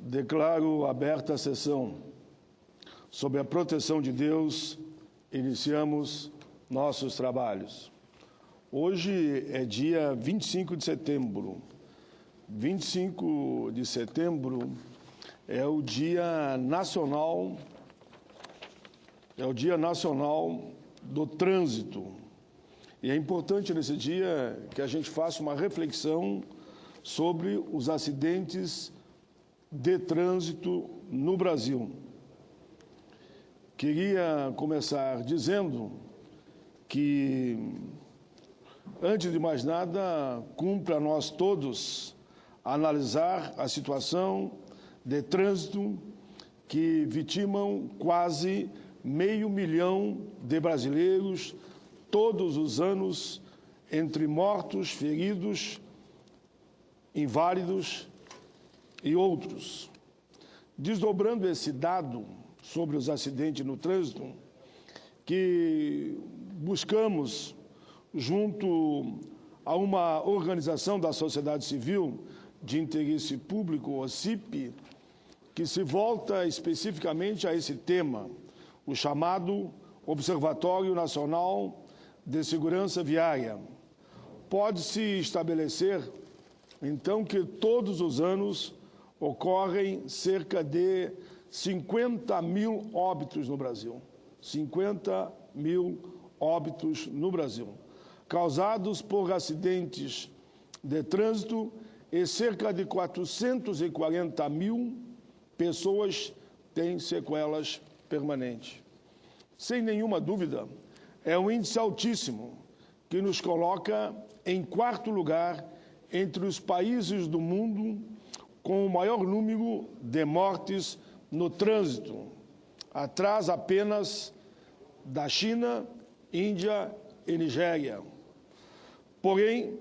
Declaro aberta a sessão. Sob a proteção de Deus, iniciamos nossos trabalhos. Hoje é dia 25 de setembro. 25 de setembro é o Dia Nacional, do Trânsito. E é importante nesse dia que a gente faça uma reflexão sobre os acidentes de trânsito no Brasil. Queria começar dizendo que, antes de mais nada, cumpre a nós todos analisar a situação de trânsito que vitimam quase 500 mil de brasileiros todos os anos, entre mortos, feridos, inválidos e outros. Desdobrando esse dado sobre os acidentes no trânsito, que buscamos, junto a uma organização da sociedade civil de interesse público, OCIP, que se volta especificamente a esse tema, o chamado Observatório Nacional de Segurança Viária. Pode-se estabelecer, então, que todos os anos ocorrem cerca de 50 mil óbitos no Brasil. 50 mil óbitos no Brasil, causados por acidentes de trânsito, e cerca de 440 mil pessoas têm sequelas permanentes. Sem nenhuma dúvida, é um índice altíssimo que nos coloca em quarto lugar entre os países do mundo com o maior número de mortes no trânsito, atrás apenas da China, Índia e Nigéria. Porém,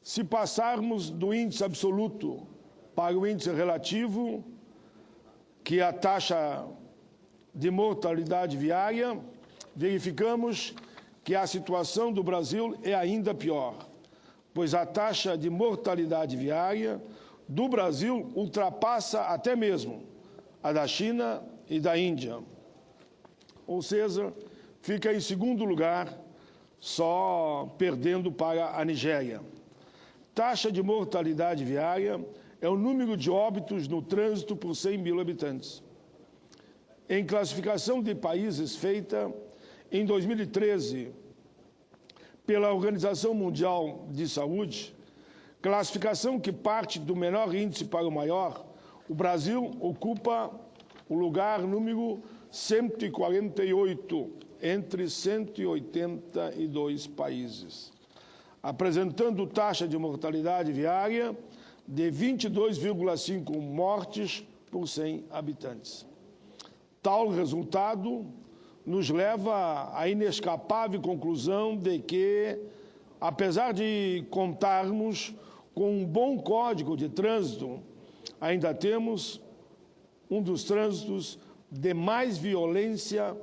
se passarmos do índice absoluto para o índice relativo, que é a taxa de mortalidade viária, verificamos que a situação do Brasil é ainda pior, pois a taxa de mortalidade viária do Brasil ultrapassa até mesmo a da China e da Índia. Ou seja, fica em segundo lugar, só perdendo para a Nigéria. Taxa de mortalidade viária é o número de óbitos no trânsito por 100 mil habitantes. Em classificação de países feita em 2013 pela Organização Mundial de Saúde, classificação que parte do menor índice para o maior, o Brasil ocupa o lugar número 148 entre 182 países, apresentando taxa de mortalidade viária de 22,5 mortes por 100 habitantes. Tal resultado nos leva à inescapável conclusão de que, apesar de contarmos com um bom código de trânsito, ainda temos um dos trânsitos de mais violência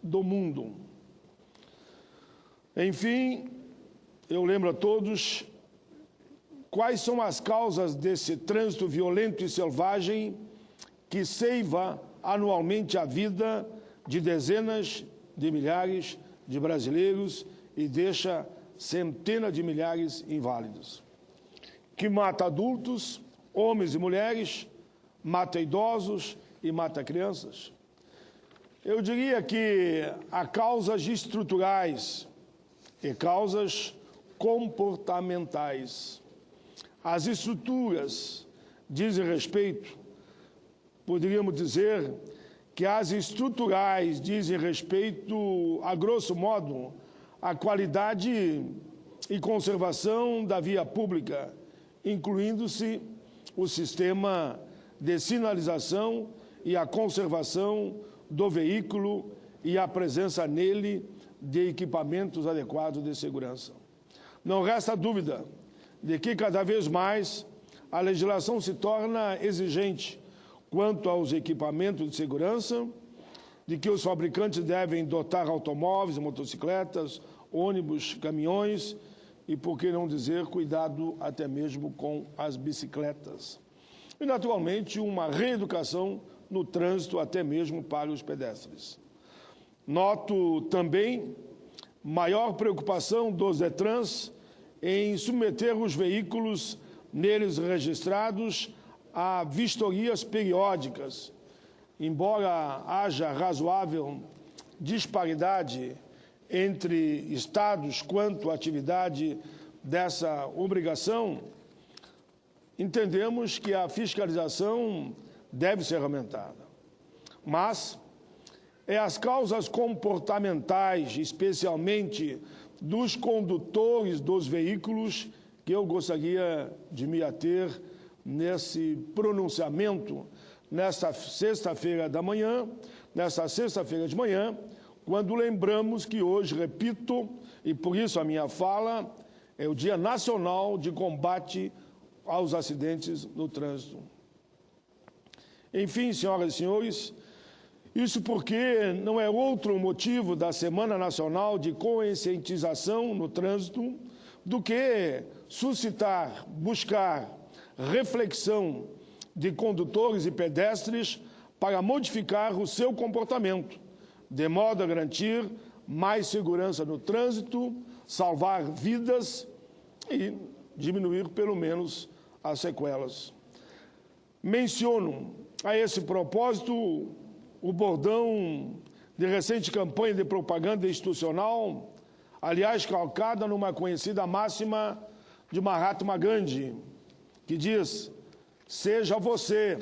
do mundo. Enfim, eu lembro a todos quais são as causas desse trânsito violento e selvagem que ceiva anualmente a vida de dezenas de milhares de brasileiros e deixa centenas de milhares inválidos. Que mata adultos, homens e mulheres, mata idosos e mata crianças. Eu diria que há causas estruturais e causas comportamentais. As estruturas dizem respeito, poderíamos dizer que as estruturais dizem respeito, a grosso modo, à qualidade e conservação da via pública, incluindo-se o sistema de sinalização e a conservação do veículo e a presença nele de equipamentos adequados de segurança. Não resta dúvida de que, cada vez mais, a legislação se torna exigente quanto aos equipamentos de segurança, de que os fabricantes devem dotar automóveis, motocicletas, ônibus, caminhões e, por que não dizer, cuidado até mesmo com as bicicletas. e, naturalmente, uma reeducação no trânsito, até mesmo para os pedestres. Noto também maior preocupação dos DETRANs em submeter os veículos neles registrados a vistorias periódicas. Embora haja razoável disparidade entre estados quanto à atividade dessa obrigação, entendemos que a fiscalização deve ser aumentada. Mas é as causas comportamentais, especialmente dos condutores dos veículos, que eu gostaria de me ater nesse pronunciamento nesta sexta-feira de manhã, quando lembramos que hoje, repito, e por isso a minha fala, é o Dia Nacional de Combate aos Acidentes no Trânsito. Enfim, senhoras e senhores, isso porque não é outro motivo da Semana Nacional de Conscientização no Trânsito do que suscitar, buscar reflexão de condutores e pedestres para modificar o seu comportamento, de modo a garantir mais segurança no trânsito, salvar vidas e diminuir, pelo menos, as sequelas. Menciono, a esse propósito, o bordão de recente campanha de propaganda institucional, aliás, calcada numa conhecida máxima de Mahatma Gandhi, que diz: seja você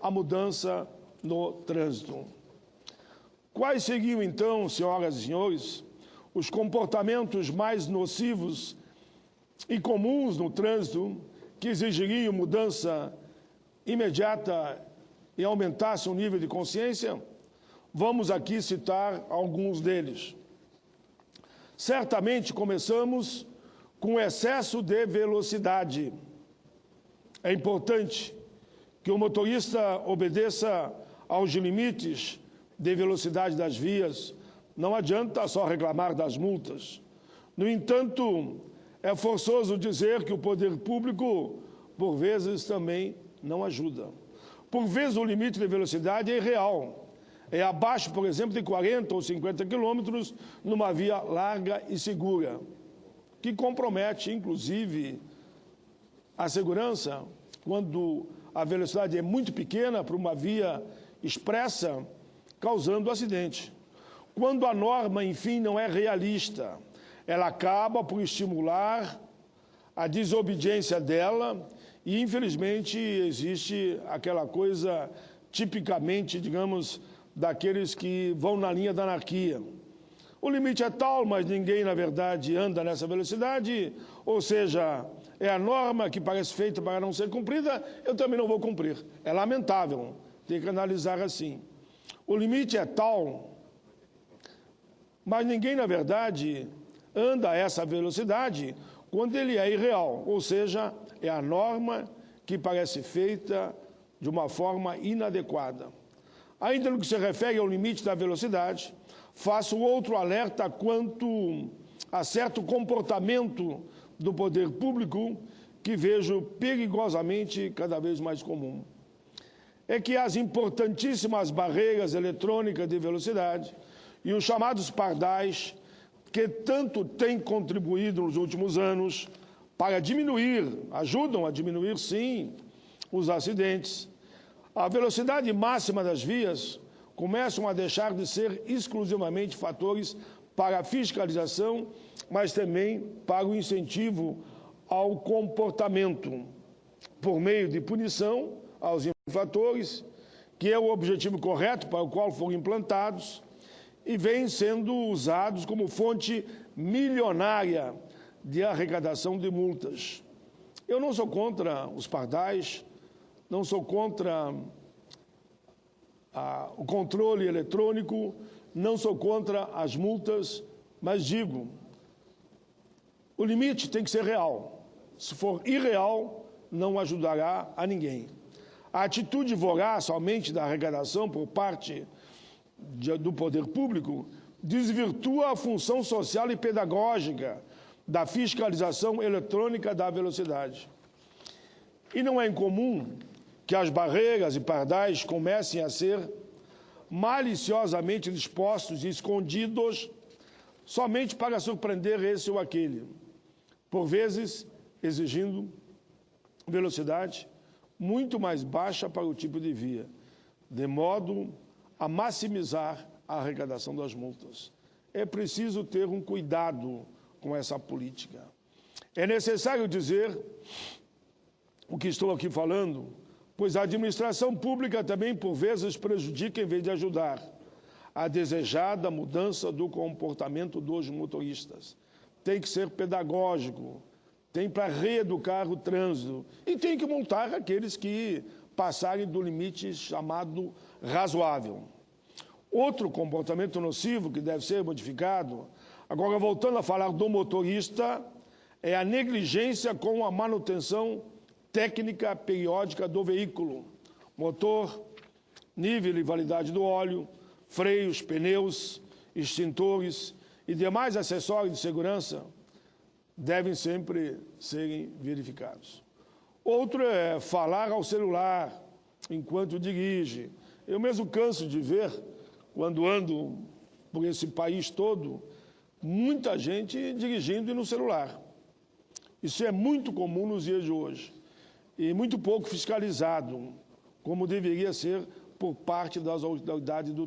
a mudança no trânsito. Quais seriam, então, senhoras e senhores, os comportamentos mais nocivos e comuns no trânsito que exigiriam mudança imediata e aumentasse o nível de consciência? Vamos aqui citar alguns deles. Certamente começamos com excesso de velocidade. É importante que o motorista obedeça aos limites de velocidade das vias. Não adianta só reclamar das multas. No entanto, é forçoso dizer que o poder público, por vezes, também não ajuda. Por vezes, o limite de velocidade é irreal. É abaixo, por exemplo, de 40 ou 50 quilômetros numa via larga e segura, que compromete, inclusive, a segurança quando a velocidade é muito pequena para uma via expressa, causando acidente. Quando a norma, enfim, não é realista, ela acaba por estimular a desobediência dela e, infelizmente, existe aquela coisa tipicamente, digamos, daqueles que vão na linha da anarquia. O limite é tal, mas ninguém, na verdade, anda nessa velocidade, ou seja, é a norma que parece feita para não ser cumprida, eu também não vou cumprir. É lamentável, tem que analisar assim. O limite é tal, mas ninguém, na verdade, anda a essa velocidade quando ele é irreal, ou seja, é a norma que parece feita de uma forma inadequada. Ainda no que se refere ao limite da velocidade, faço outro alerta quanto a certo comportamento do poder público que vejo perigosamente cada vez mais comum. É que as importantíssimas barreiras eletrônicas de velocidade e os chamados pardais, que tanto têm contribuído nos últimos anos para diminuir, ajudam a diminuir, sim, os acidentes, a velocidade máxima das vias começam a deixar de ser exclusivamente fatores para a fiscalização, mas também para o incentivo ao comportamento, por meio de punição aos infratores, que é o objetivo correto para o qual foram implantados, e vêm sendo usados como fonte milionária de arrecadação de multas. Eu não sou contra os pardais, não sou contra o controle eletrônico, não sou contra as multas, mas digo, o limite tem que ser real. Se for irreal, não ajudará a ninguém. A atitude voraz somente da arrecadação por parte do poder público desvirtua a função social e pedagógica da fiscalização eletrônica da velocidade. E não é incomum que as barreiras e pardais comecem a ser maliciosamente dispostos e escondidos somente para surpreender esse ou aquele, por vezes exigindo velocidade muito mais baixa para o tipo de via, de modo a maximizar a arrecadação das multas. É preciso ter um cuidado com essa política. É necessário dizer o que estou aqui falando, pois a administração pública também, por vezes, prejudica em vez de ajudar a desejada mudança do comportamento dos motoristas. Tem que ser pedagógico, tem para reeducar o trânsito e tem que multar aqueles que passarem do limite chamado razoável. Outro comportamento nocivo que deve ser modificado, agora voltando a falar do motorista, é a negligência com a manutenção técnica periódica do veículo, motor, nível e validade do óleo, freios, pneus, extintores e demais acessórios de segurança devem sempre serem verificados. Outro é falar ao celular enquanto dirige. Eu mesmo canso de ver, quando ando por esse país todo, muita gente dirigindo e no celular. Isso é muito comum nos dias de hoje e muito pouco fiscalizado, como deveria ser por parte das autoridades do